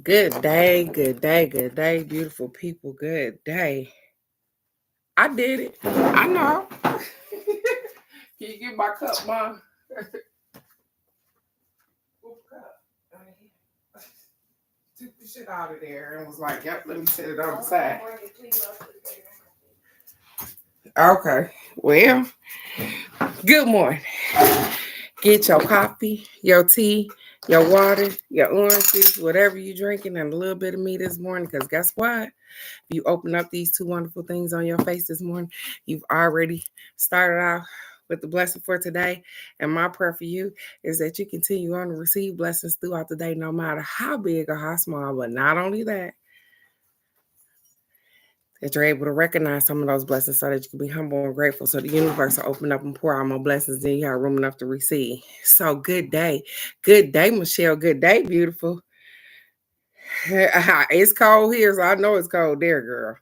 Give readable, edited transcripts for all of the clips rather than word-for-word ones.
Good day, good day, good day, beautiful people. Good day. I did it. I know. Can you get my cup, Mom? Took the shit out of there and was like, yep, let me set it on the side. Okay. Well, good morning. Get your coffee, your tea, your water, your orange juice, whatever you're drinking, and a little bit of me this morning. Because guess what? If you open up these two wonderful things on your face this morning, you've already started out with the blessing for today. And my prayer for you is that you continue on to receive blessings throughout the day, no matter how big or how small. But not only that you're able to recognize some of those blessings so that you can be humble and grateful. So the universe will open up and pour out more blessings, then you have room enough to receive. So good day. Good day, Michelle. Good day, beautiful. It's cold here, so I know it's cold there, girl.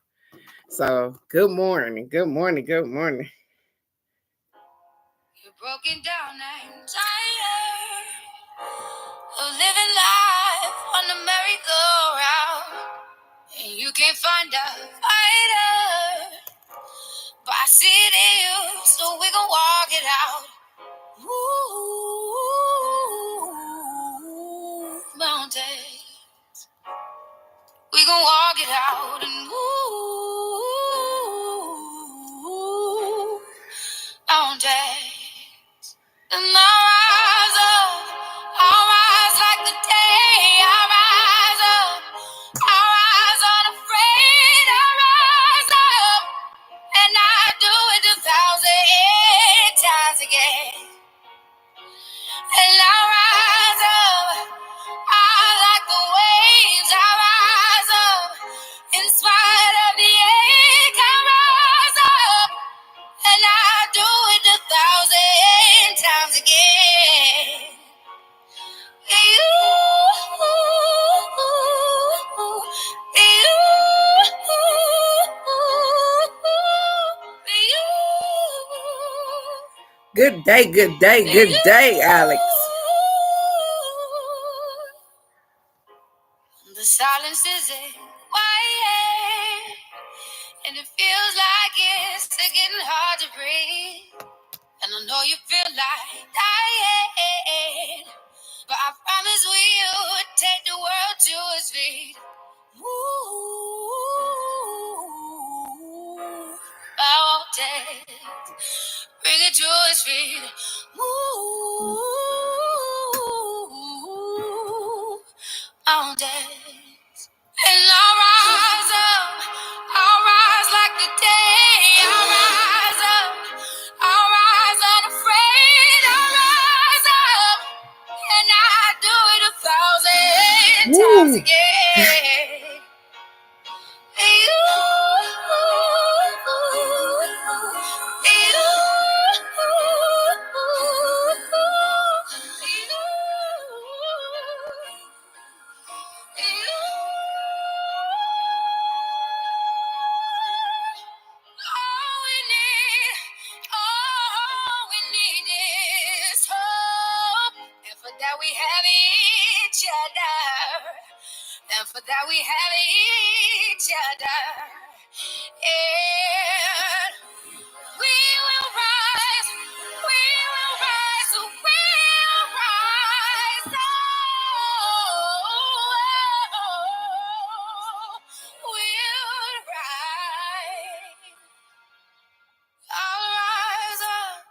So good morning. Good morning. Good morning. You're broken down and tired of living life on the merry-go-round. And you can't find a fighter. But I see it in you, so we gon' walk it out. Ooh, mountains. We gon' walk it out and ooh, mountains. And I'll rise like the day. I'll rise up, I'll rise unafraid. I'll rise up. And I do it 1,000 times again. And I rise up. I like the waves. I rise up. In spite of the ache, I rise up. And I do it 1,000 times again. Good day, Alex. The silence is quiet, and it feels like it's getting hard to breathe. And I know you feel like dying, but I promise we would take the world to its feet. Ooh, mountains, bring it to its feet. Ooh, mountains. And I'll rise up, I'll rise like the day. I'll rise up, I'll rise unafraid. I'll rise up, and I do it 1,000 times again. All we need is hope. And for that we have each other. And for that we have each other. And we will rise. We will rise. We'll rise. Oh, we'll rise. I'll rise up.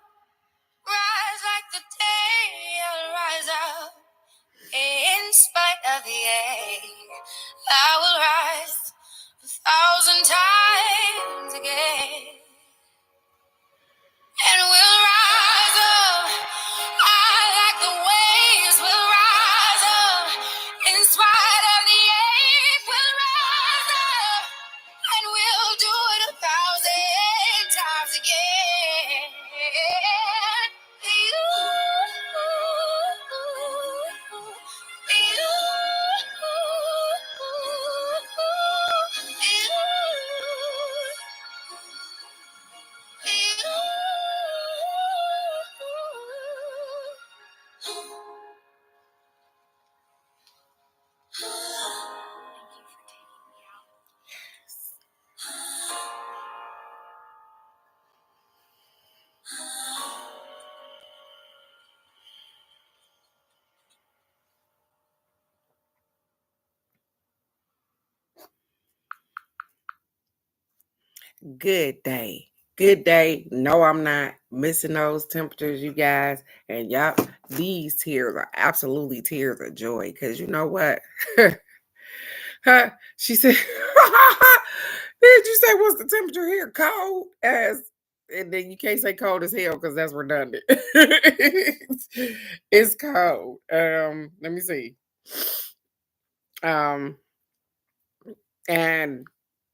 Rise like the day. I'll rise up. In spite of the ache, I will rise 1,000 times again. And we'll rise up. I like the waves. We'll rise up. In spite of the ache, we'll rise up. And we'll do it 1,000 times again. Good day. Good day. No, I'm not missing those temperatures, you guys. And y'all, these tears are absolutely tears of joy. Because you know what? She said, did you say what's the temperature here? Cold as, and then you can't say cold as hell because that's redundant. It's cold. Let me see. Um, and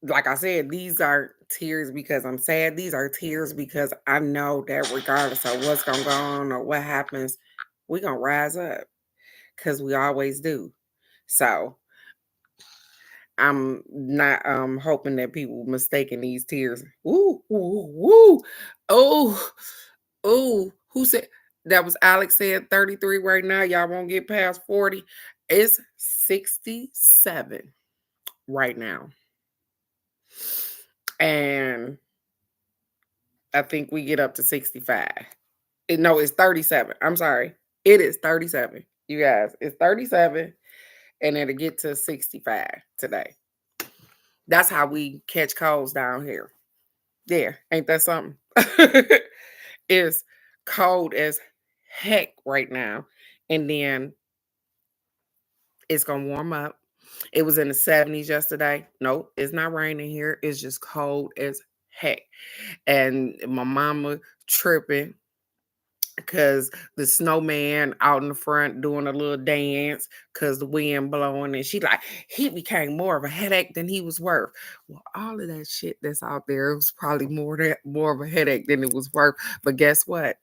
like I said, these are tears because I'm sad. These are tears because I know that regardless of what's gonna go on or what happens, we're gonna rise up because we always do. So I'm not hoping that people mistaking these tears. Woo, woo, woo. Oh, oh, who said that was Alex said 33 right now? Y'all won't get past 40. It's 67 right now. And I think we get up to 65. No, it's 37. I'm sorry. It is 37. You guys, it's 37 and it'll get to 65 today. That's how we catch colds down here. There, ain't that something? It's cold as heck right now. And then it's going to warm up. It was in the 70s yesterday. Nope, it's not raining here. It's just cold as heck. And my mama tripping because the snowman out in the front doing a little dance because the wind blowing, and she like he became more of a headache than he was worth. Well, all of that shit that's out there, it was probably more of a headache than it was worth. But guess what?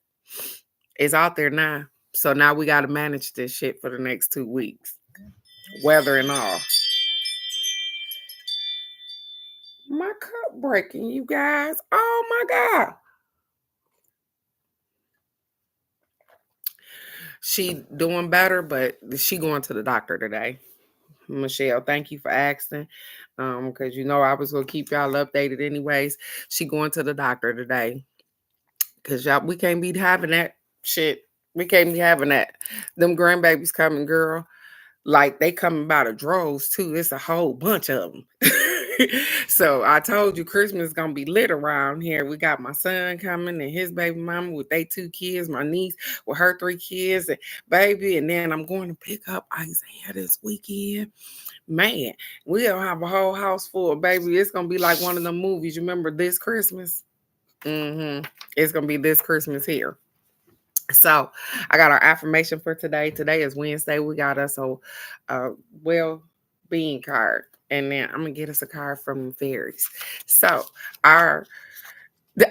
It's out there now. So now we got to manage this shit for the next 2 weeks, weather and all. My cup breaking, you guys. Oh my god. She doing better, but she going to the doctor today. Michelle, thank you for asking. Because you know I was gonna keep y'all updated anyways. She going to the doctor today. Cause y'all we can't be having that shit. We can't be having that. Them grandbabies coming, girl. Like they coming by the droves too. It's a whole bunch of them. So I told you Christmas is gonna be lit around here. We got my son coming and his baby mama with they 2 kids, my niece with her 3 kids, and baby, and then I'm going to pick up Isaiah this weekend. Man, we'll have a whole house full, baby. It's gonna be like one of them movies. You remember This Christmas? It's gonna be This Christmas here. So I got our affirmation for today. Today is Wednesday. We got us a well-being card. And then I'm gonna get us a card from the fairies. So our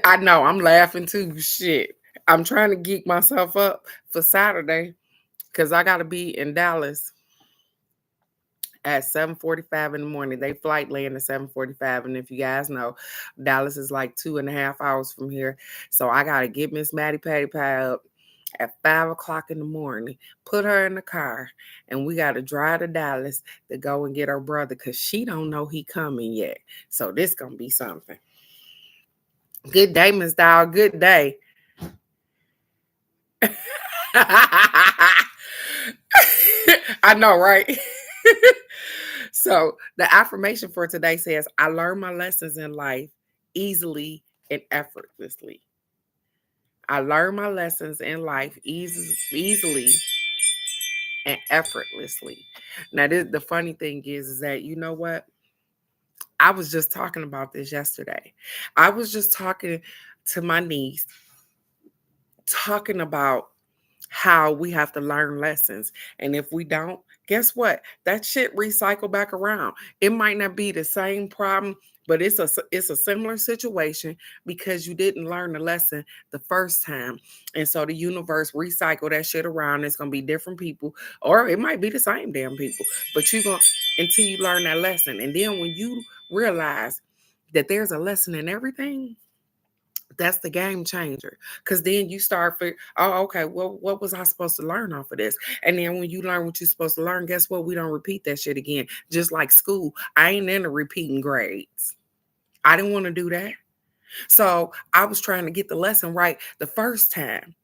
I know I'm laughing too. Shit. I'm trying to geek myself up for Saturday because I gotta be in Dallas at 7:45 in the morning. They flight land at 7:45. And if you guys know, Dallas is like 2.5 hours from here. So I gotta get Miss Maddie Patty Pie up at 5 o'clock in the morning, put her in the car, and we gotta drive to Dallas to go and get her brother because she don't know he coming yet. So this gonna be something. Good day, Miss Dow. Good day. I know, right? So the affirmation for today says, I learn my lessons in life easily and effortlessly. I learn my lessons in life easily and effortlessly. Now, the funny thing is that, you know what? I was just talking about this yesterday. I was just talking to my niece, talking about how we have to learn lessons. And if we don't, guess what? That shit recycle back around. It might not be the same problem, but it's a similar situation because you didn't learn the lesson the first time. And so the universe recycle that shit around. It's gonna be different people, or it might be the same damn people, but you gonna until you learn that lesson. And then when you realize that there's a lesson in everything, that's the game changer. Cause then you start figuring, oh, okay, well, what was I supposed to learn off of this? And then when you learn what you're supposed to learn, guess what? We don't repeat that shit again. Just like school, I ain't into repeating grades. I didn't want to do that. So I was trying to get the lesson right the first time.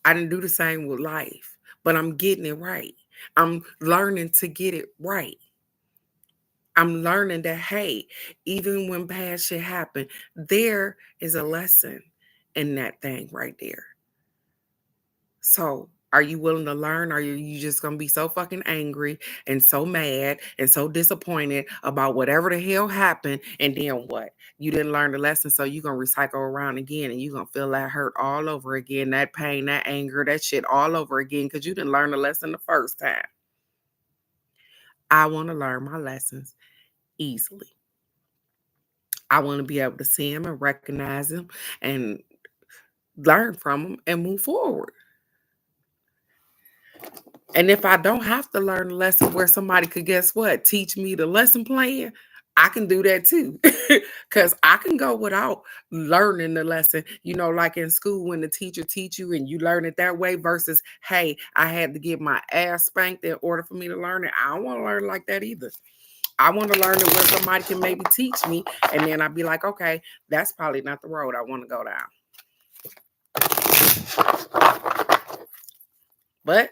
I didn't do the same with life, but I'm getting it right. I'm learning to get it right. I'm learning that, hey, even when bad shit happen, there is a lesson in that thing right there. So, are you willing to learn? Or are you just going to be so fucking angry and so mad and so disappointed about whatever the hell happened? And then what? You didn't learn the lesson. So, you're going to recycle around again and you're going to feel that hurt all over again, that pain, that anger, that shit all over again because you didn't learn the lesson the first time. I want to learn my lessons easily. I want to be able to see them and recognize them and learn from them and move forward. And if I don't have to learn the lesson where somebody could, guess what, teach me the lesson plan, I can do that too. Because I can go without learning the lesson, like in school when the teacher teach you and you learn it that way versus, hey, I had to get my ass spanked in order for me to learn it. I don't want to learn like that either. I want to learn it where somebody can maybe teach me. And then I'd be like, okay, that's probably not the road I want to go down. But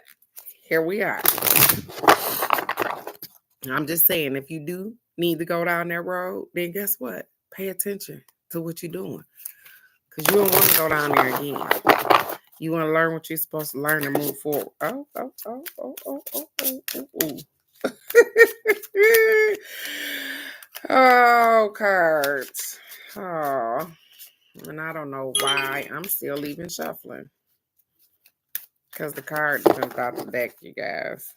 here we are. I'm just saying, if you do need to go down that road, then guess what? Pay attention to what you're doing. Because you don't want to go down there again. You want to learn what you're supposed to learn and move forward. Oh, cards. Oh, and I don't know why I'm still even shuffling. Because the card jumped out the deck, you guys.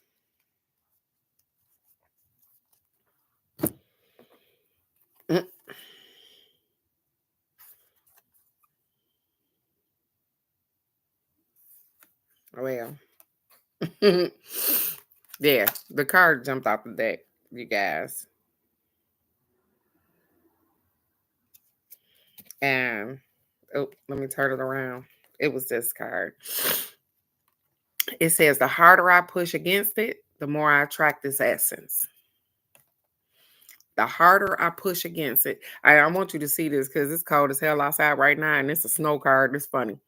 Well, yeah, the card jumped out the deck, you guys. And, let me turn it around. It was this card. It says, the harder I push against it, the more I attract this essence. The harder I push against it. I want you to see this because it's cold as hell outside right now, and it's a snow card. It's funny.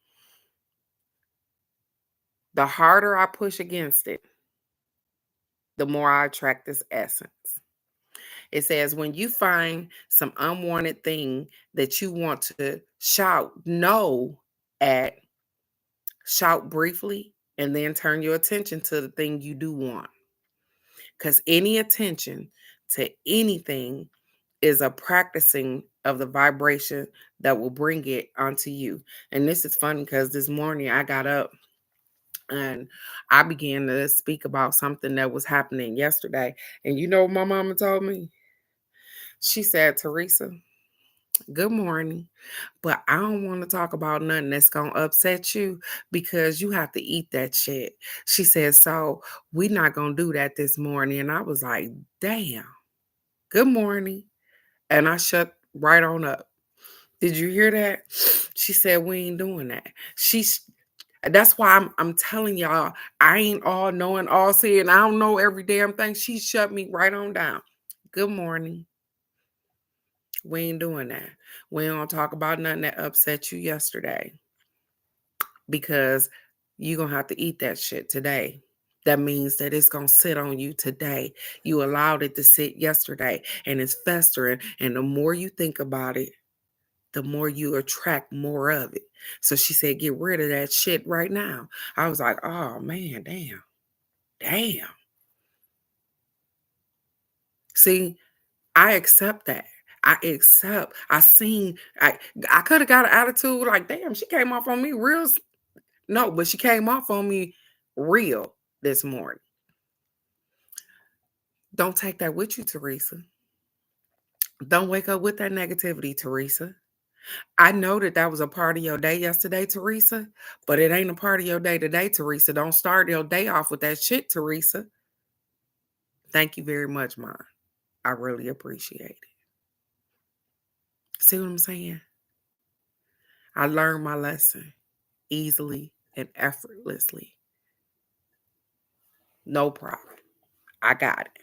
The harder I push against it, the more I attract this essence. It says, when you find some unwanted thing that you want to shout no at, shout briefly, and then turn your attention to the thing you do want. Because any attention to anything is a practicing of the vibration that will bring it onto you. And this is funny because this morning I got up and I began to speak about something that was happening yesterday. And you know what my mama told me? She said, Teresa, good morning, but I don't want to talk about nothing that's going to upset you because you have to eat that shit. She said, so we're not going to do that this morning. And I was like, damn, good morning. And I shut right on up. Did you hear that? She said, we ain't doing that. That's why I'm telling y'all, I ain't all knowing, all seeing. I don't know every damn thing. She shut me right on down. Good morning. We ain't doing that. We don't talk about nothing that upset you yesterday because you're going to have to eat that shit today. That means that it's going to sit on you today. You allowed it to sit yesterday and it's festering. And the more you think about it, the more you attract more of it. So she said, get rid of that shit right now. I was like, oh man, damn. See, I accept that. I could have got an attitude like, damn, she came off on me real. No, but she came off on me real this morning. Don't take that with you, Teresa. Don't wake up with that negativity, Teresa. I know that was a part of your day yesterday, Teresa, but it ain't a part of your day today, Teresa. Don't start your day off with that shit, Teresa. Thank you very much, Mom. I really appreciate it. See what I'm saying? I learned my lesson easily and effortlessly. No problem. I got it.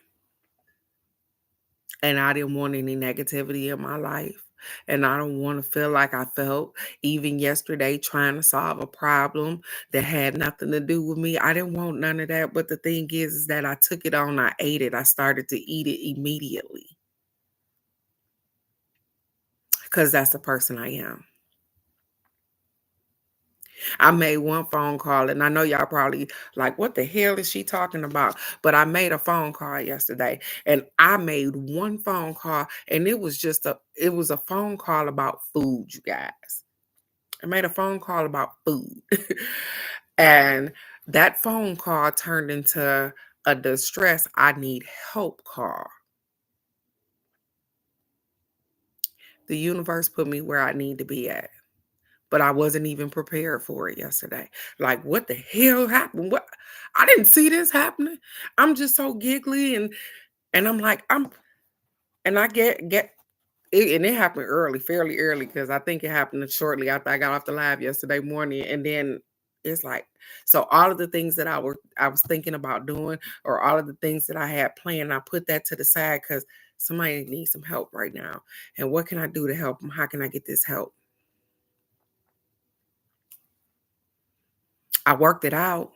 And I didn't want any negativity in my life. And I don't want to feel like I felt even yesterday trying to solve a problem that had nothing to do with me. I didn't want none of that. But the thing is that I took it on, I ate it. I started to eat it immediately. because that's the person I am. I made one phone call, and I know y'all probably like, what the hell is she talking about? But I made a phone call yesterday, and I made one phone call, and it was a phone call about food, you guys. I made a phone call about food. And that phone call turned into a distress, I need help call. The universe put me where I need to be at. But I wasn't even prepared for it yesterday. Like, what the hell happened? What? I didn't see this happening. I'm just so giggly and I'm like, and I get it, and it happened early, fairly early, because I think it happened shortly after I got off the live yesterday morning. And then it's like, so all of the things that I was thinking about doing, or all of the things that I had planned, I put that to the side because somebody needs some help right now. And what can I do to help them? How can I get this help? I worked it out,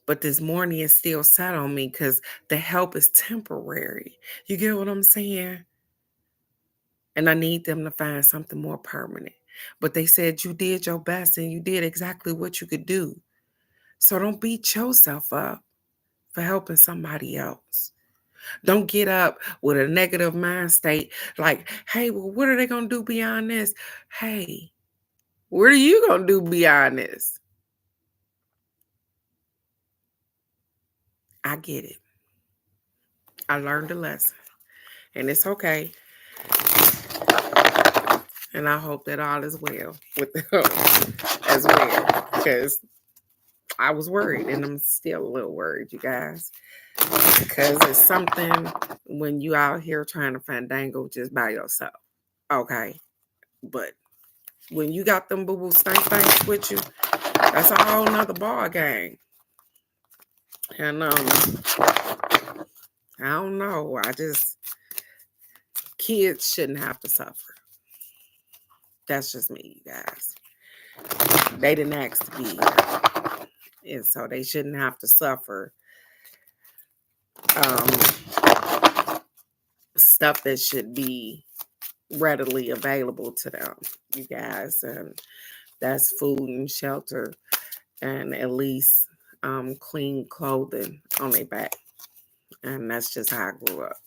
but this morning it still sat on me because the help is temporary. You get what I'm saying? And I need them to find something more permanent. But they said you did your best and you did exactly what you could do. So don't beat yourself up for helping somebody else. Don't get up with a negative mind state like, hey, well, what are they going to do beyond this? Hey, what are you going to do beyond this? I get it. I learned a lesson, and it's okay. And I hope that all is well with them as well, because I was worried, and I'm still a little worried, you guys, because it's something when you out here trying to fandangle just by yourself, okay? But when you got them boo-boo stank with you, that's a whole nother ball game. And I don't know. Kids shouldn't have to suffer. That's just me, you guys. They didn't ask to be here, and so they shouldn't have to suffer stuff that should be readily available to them, you guys. And that's food and shelter, and at least clean clothing on their back. And that's just how I grew up.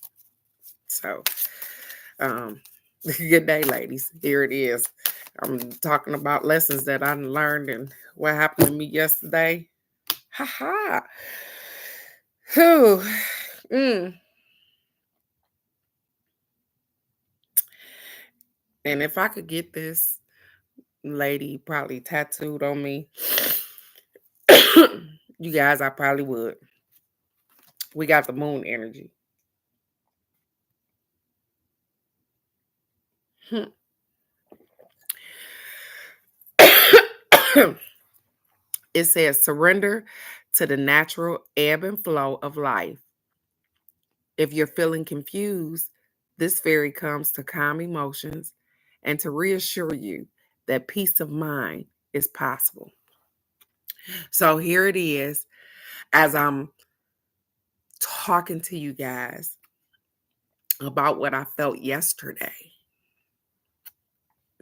So, good day, ladies. Here it is. I'm talking about lessons that I learned and what happened to me yesterday. Ha ha. Whew. And if I could get this lady probably tattooed on me, you guys, I probably would. We got the moon energy. It says surrender to the natural ebb and flow of life. If you're feeling confused, this fairy comes to calm emotions and to reassure you that peace of mind is possible. So here it is, as I'm talking to you guys about what I felt yesterday.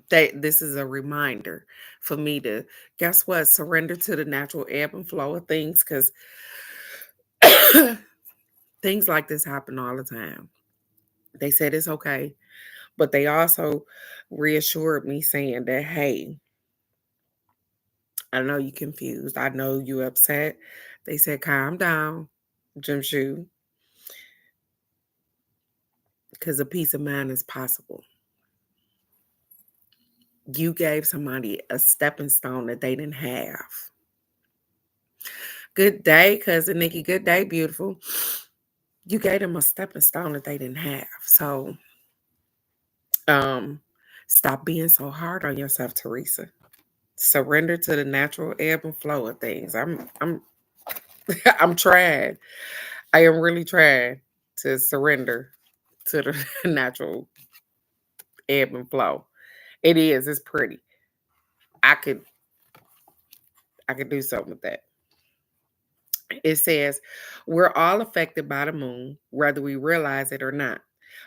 This is a reminder for me to, guess what, surrender to the natural ebb and flow of things, because things like this happen all the time. They said it's okay, but they also reassured me saying that, hey, I know you're confused. I know you're upset. They said, calm down, Jimshu, because a peace of mind is possible. You gave somebody a stepping stone that they didn't have. Good day, cousin Nikki. Good day, beautiful. You gave them a stepping stone that they didn't have. So stop being so hard on yourself, Teresa. Surrender to the natural ebb and flow of things. I'm I'm trying. I am really trying to surrender to the natural ebb and flow. It is. It's pretty. I could do something with that. It says, we're all affected by the moon, whether we realize it or not.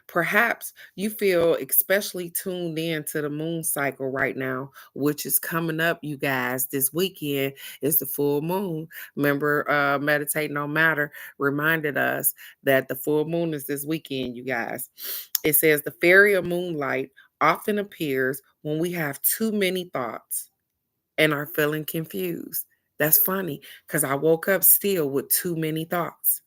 Perhaps you feel especially tuned in to the moon cycle right now, which is coming up, you guys. This weekend is the full moon. Remember, Meditating on Matter reminded us that the full moon is this weekend, you guys. It says the fairy of moonlight often appears when we have too many thoughts and are feeling confused. That's funny because I woke up still with too many thoughts.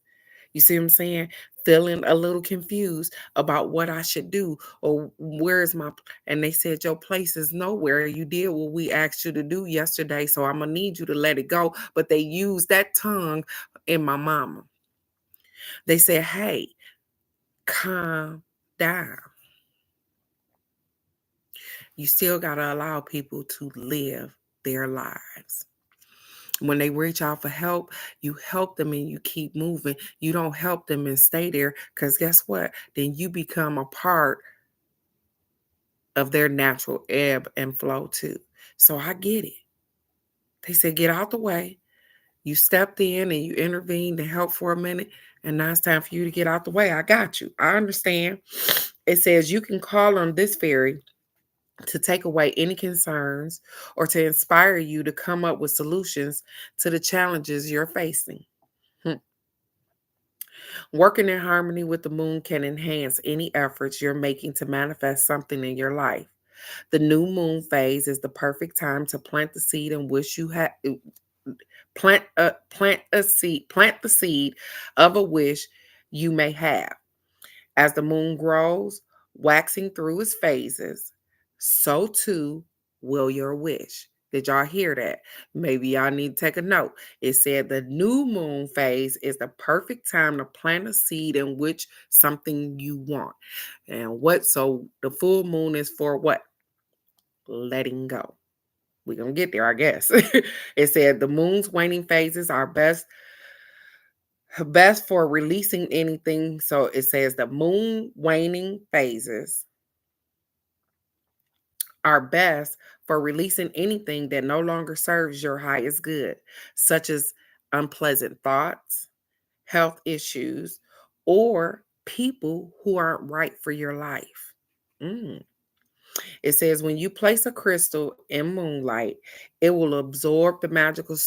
You see what I'm saying? Feeling a little confused about what I should do or where's my and they said your place is nowhere. You did what we asked you to do yesterday, so I'm gonna need you to let it go. But they used that tongue in my mama. They said, "Hey, calm down. You still gotta allow people to live their lives." When they reach out for help, you help them and you keep moving. You don't help them and stay there because guess what? Then you become a part of their natural ebb and flow too. So I get it. They said, get out the way. You stepped in and you intervened to help for a minute. And now it's time for you to get out the way. I got you. I understand. It says you can call on this fairy to take away any concerns or to inspire you to come up with solutions to the challenges you're facing. Hmm. Working in harmony with the moon can enhance any efforts you're making to manifest something in your life. The new moon phase is the perfect time to plant the seed in which you have plant the seed of a wish you may have. As the moon grows, waxing through its phases, so too will your wish. Did y'all hear that? Maybe y'all need to take a note. It said the new moon phase is the perfect time to plant a seed in which something you want. And what so the full moon is for what? Letting go. We're gonna get there, I guess. It said the moon's waning phases are best for releasing anything. So it says the moon waning phases are best for releasing anything that no longer serves your highest good, such as unpleasant thoughts, health issues, or people who aren't right for your life. Mm. It says when you place a crystal in moonlight, it will absorb the magical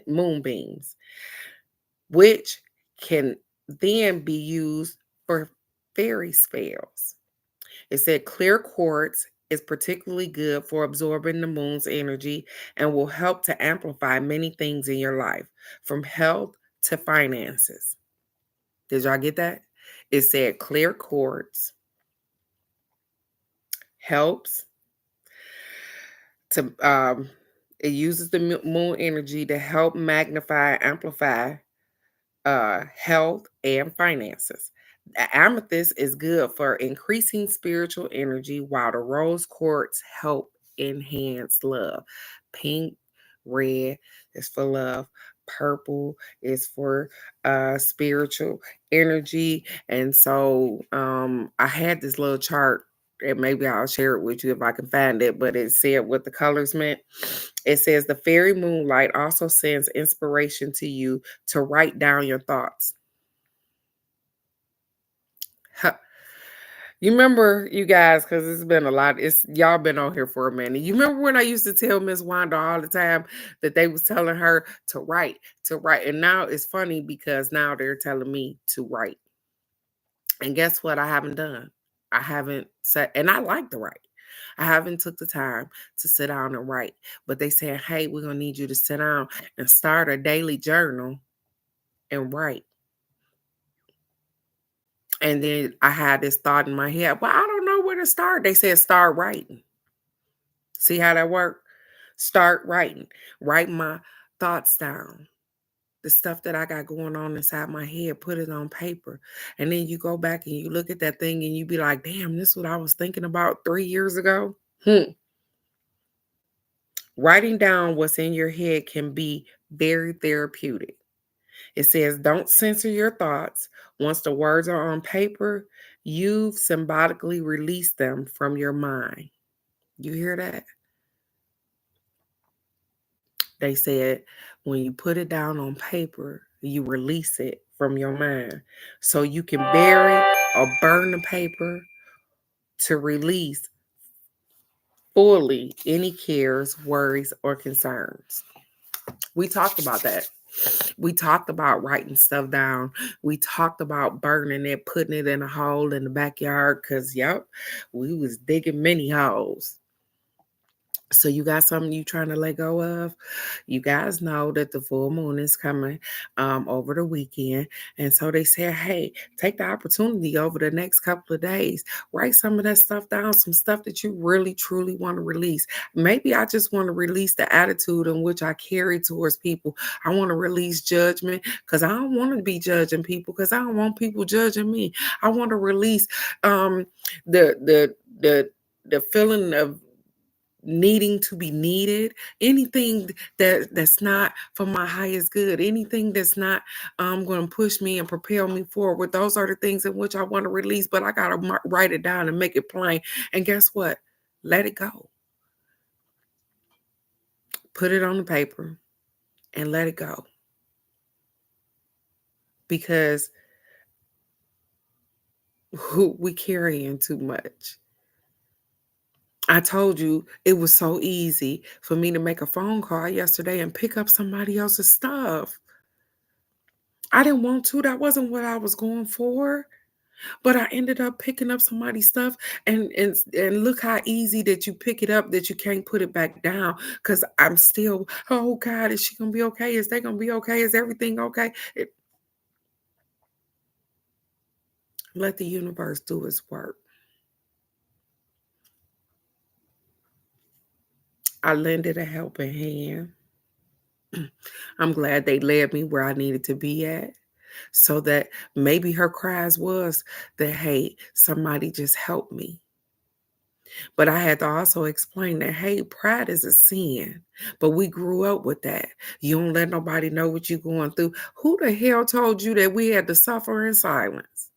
moonbeams, which can then be used for fairy spells. It said clear quartz is particularly good for absorbing the moon's energy and will help to amplify many things in your life, from health to finances. Did y'all get that? It said clear quartz helps to it uses the moon energy to help magnify, amplify health and finances. The amethyst is good for increasing spiritual energy, while the rose quartz help enhance love. Pink, red is for love. Purple is for spiritual energy. And so I had this little chart, and maybe I'll share it with you if I can find it, but it said what the colors meant. It says the fairy moonlight also sends inspiration to you to write down your thoughts. Huh. You remember, you guys, because it's been a lot. It's y'all been on here for a minute. You remember when I used to tell Miss Wanda all the time that they was telling her to write, and now it's funny because now they're telling me to write. And guess what? I haven't done. I haven't said, and I like to write. I haven't took the time to sit down and write. But they said, "Hey, we're gonna need you to sit down and start a daily journal and write." And then I had this thought in my head, well, I don't know where to start. They said, start writing. See how that worked? Start writing. Write my thoughts down. The stuff that I got going on inside my head, put it on paper. And then you go back and you look at that thing and you be like, damn, this is what I was thinking about 3 years ago. Writing down what's in your head can be very therapeutic. It says, don't censor your thoughts. Once the words are on paper, you've symbolically released them from your mind. You hear that? They said, when you put it down on paper, you release it from your mind. So you can bury or burn the paper to release fully any cares, worries, or concerns. We talked about that. We talked about writing stuff down. We talked about burning it, putting it in a hole in the backyard because, yep, we was digging many holes. So you got something you trying to let go of? You guys know that the full moon is coming over the weekend. And so they said, hey, take the opportunity over the next couple of days. Write some of that stuff down, some stuff that you really, truly want to release. Maybe I just want to release the attitude in which I carry towards people. I want to release judgment because I don't want to be judging people because I don't want people judging me. I want to release the feeling of needing to be needed, anything that's not for my highest good, anything that's not going to push me and propel me forward. Those are the things in which I want to release, but I got to write it down and make it plain. And guess what? Let it go. Put it on the paper and let it go, because we carrying too much. I told you it was so easy for me to make a phone call yesterday and pick up somebody else's stuff. I didn't want to. That wasn't what I was going for. But I ended up picking up somebody's stuff, and look how easy that you pick it up, that you can't put it back down. Because I'm still, oh God, is she gonna be okay? Is they gonna be okay? Is everything okay? Let the universe do its work. I lended a helping hand. I'm glad they led me where I needed to be at, so that maybe her cries was that, hey, somebody just help me. But I had to also explain that, hey, pride is a sin. But we grew up with that. You don't let nobody know what you're going through. Who the hell told you that we had to suffer in silence?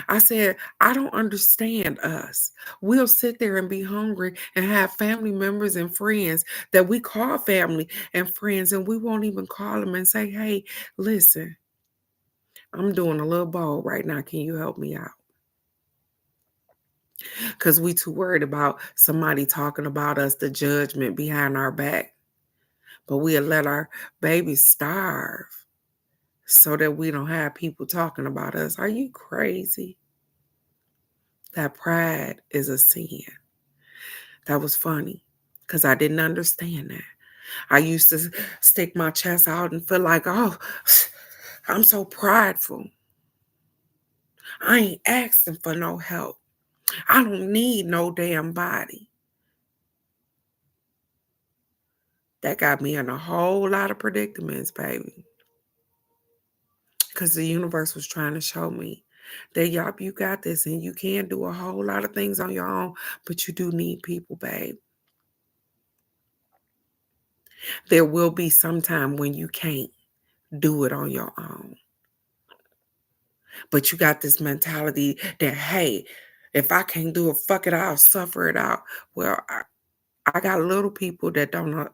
I said, I don't understand us. We'll sit there and be hungry and have family members and friends that we call family and friends, and we won't even call them and say, hey, listen, I'm doing a little bowl right now. Can you help me out? Because we too worried about somebody talking about us, the judgment behind our back. But we'll let our babies starve so that we don't have people talking about us. Are you crazy? That pride is a sin. That was funny because I didn't understand that. I used to stick my chest out and feel like, oh, I'm so prideful. I ain't asking for no help. I don't need no damn body. That got me in a whole lot of predicaments, baby. Because the universe was trying to show me that, yup, you got this and you can do a whole lot of things on your own, but you do need people, babe. There will be some time when you can't do it on your own. But you got this mentality that, hey, if I can't do it, fuck it, I'll suffer it out. Well, I got little people that don't know,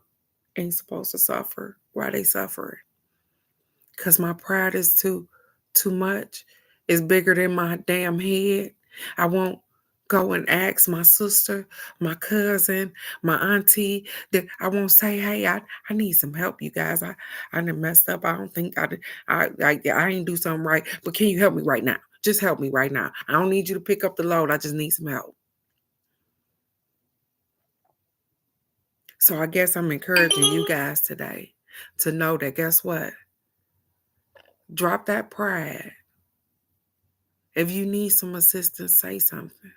ain't supposed to suffer. Why they suffering? Because my pride is too much. It's bigger than my damn head. I won't go and ask my sister, my cousin, my auntie, that I won't say, hey, I need some help, you guys. I done messed up. I don't think I ain't do something right. But can you help me right now? Just help me right now. I don't need you to pick up the load. I just need some help. So I guess I'm encouraging you guys today to know that, guess what? Drop that pride. If you need some assistance, say something.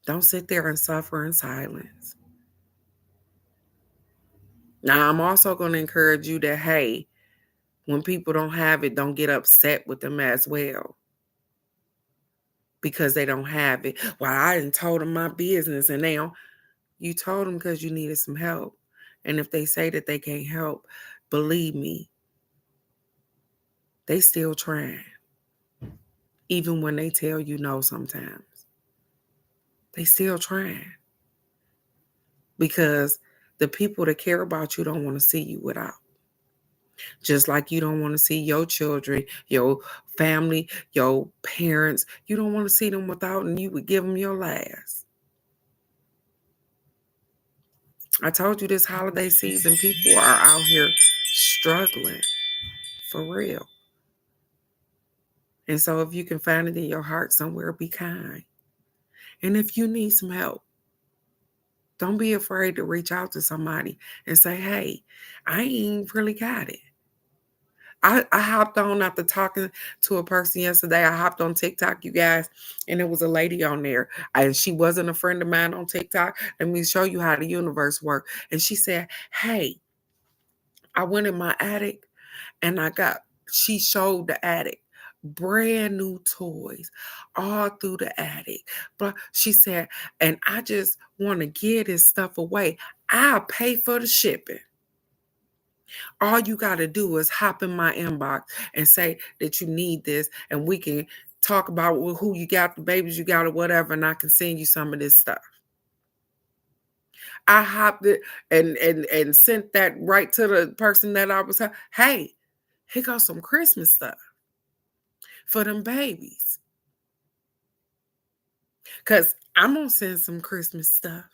Don't sit there and suffer in silence. Now, I'm also going to encourage you that, hey, when people don't have it, don't get upset with them as well because they don't have it. Well, I didn't told them my business and they don't. You told them because you needed some help. And if they say that they can't help, believe me, they still trying. Even when they tell you no sometimes. They still trying. Because the people that care about you don't want to see you without. Just like you don't want to see your children, your family, your parents, you don't want to see them without, and you would give them your last. I told you this holiday season, people are out here struggling for real. And so if you can find it in your heart somewhere, be kind. And if you need some help, don't be afraid to reach out to somebody and say, hey, I ain't really got it. I hopped on after talking to a person yesterday. I hopped on TikTok, you guys, and there was a lady on there. And she wasn't a friend of mine on TikTok. Let me show you how the universe works. And she said, hey, I went in my attic and she showed the attic brand new toys all through the attic. But she said, and I just want to give this stuff away. I'll pay for the shipping. All you got to do is hop in my inbox and say that you need this, and we can talk about who you got, the babies you got, or whatever, and I can send you some of this stuff. I hopped it and sent that right to the person that I was. Hey, here goes some Christmas stuff for them babies. Because I'm going to send some Christmas stuff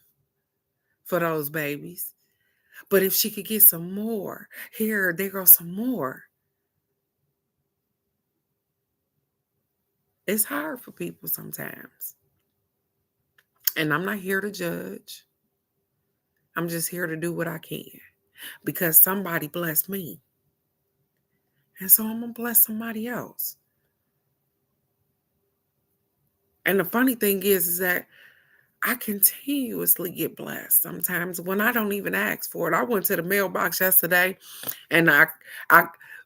for those babies. But if she could get some more, here, there goes some more. It's hard for people sometimes. And I'm not here to judge. I'm just here to do what I can. Because somebody blessed me. And so I'm going to bless somebody else. And the funny thing is that I continuously get blessed sometimes when I don't even ask for it. I went to the mailbox yesterday and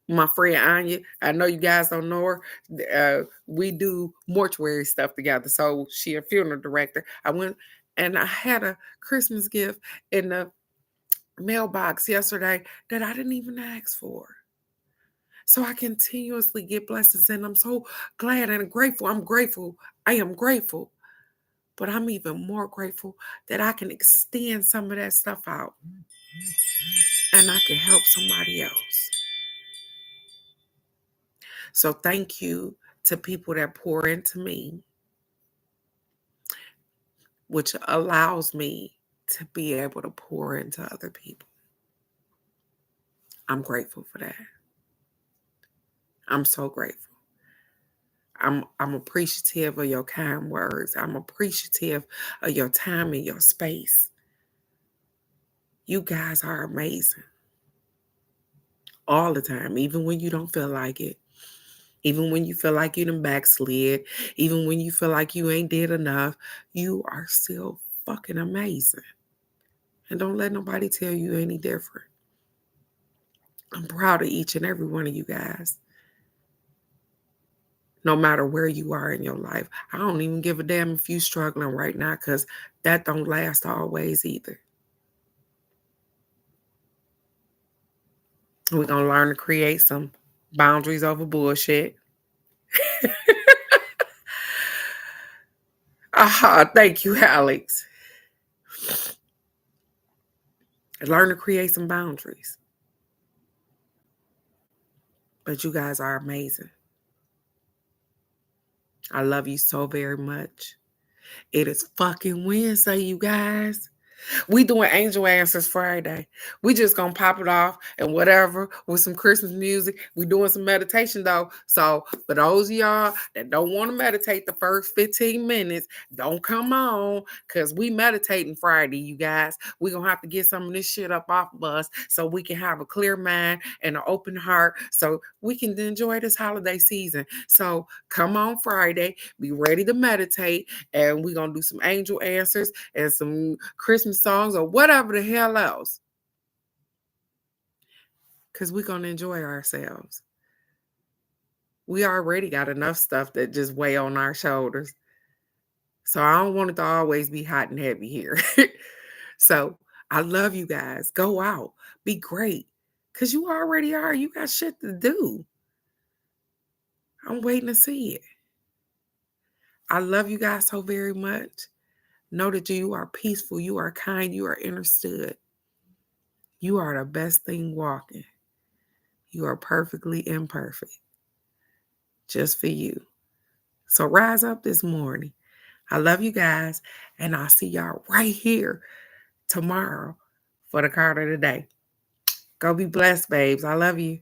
my friend Anya, I know you guys don't know her. We do mortuary stuff together. So she a funeral director. I went and I had a Christmas gift in the mailbox yesterday that I didn't even ask for. So I continuously get blessings and I'm so glad and grateful. I'm grateful. I am grateful. But I'm even more grateful that I can extend some of that stuff out and I can help somebody else. So thank you to people that pour into me, which allows me to be able to pour into other people. I'm grateful for that. I'm so grateful. I'm appreciative of your kind words. I'm appreciative of your time and your space. You guys are amazing. All the time, even when you don't feel like it. Even when you feel like you done backslid, even when you feel like you ain't did enough, you are still fucking amazing. And don't let nobody tell you any different. I'm proud of each and every one of you guys. No matter where you are in your life. I don't even give a damn if you struggling right now because that don't last always either. We're going to learn to create some boundaries over bullshit. Thank you, Alex. Learn to create some boundaries. But you guys are amazing. I love you so very much. It is fucking Wednesday, you guys. We doing Angel Answers Friday. We just gonna pop it off and whatever with some Christmas music. We doing some meditation though. So for those of y'all that don't want to meditate the first 15 minutes, don't come on because we meditating Friday, you guys. We gonna have to get some of this shit up off of us so we can have a clear mind and an open heart so we can enjoy this holiday season. So come on Friday, be ready to meditate, and we gonna do some angel answers and some Christmas songs or whatever the hell else. Because we're going to enjoy ourselves. We already got enough stuff that just weigh on our shoulders. So I don't want it to always be hot and heavy here. So I love you guys. Go out. Be great. Because you already are. You got shit to do. I'm waiting to see it. I love you guys so very much. Know that you are peaceful. You are kind. You are understood. You are the best thing walking. You are perfectly imperfect, just for you. So rise up this morning. I love you guys, and I'll see y'all right here tomorrow for the card of the day. Go be blessed, babes. I love you.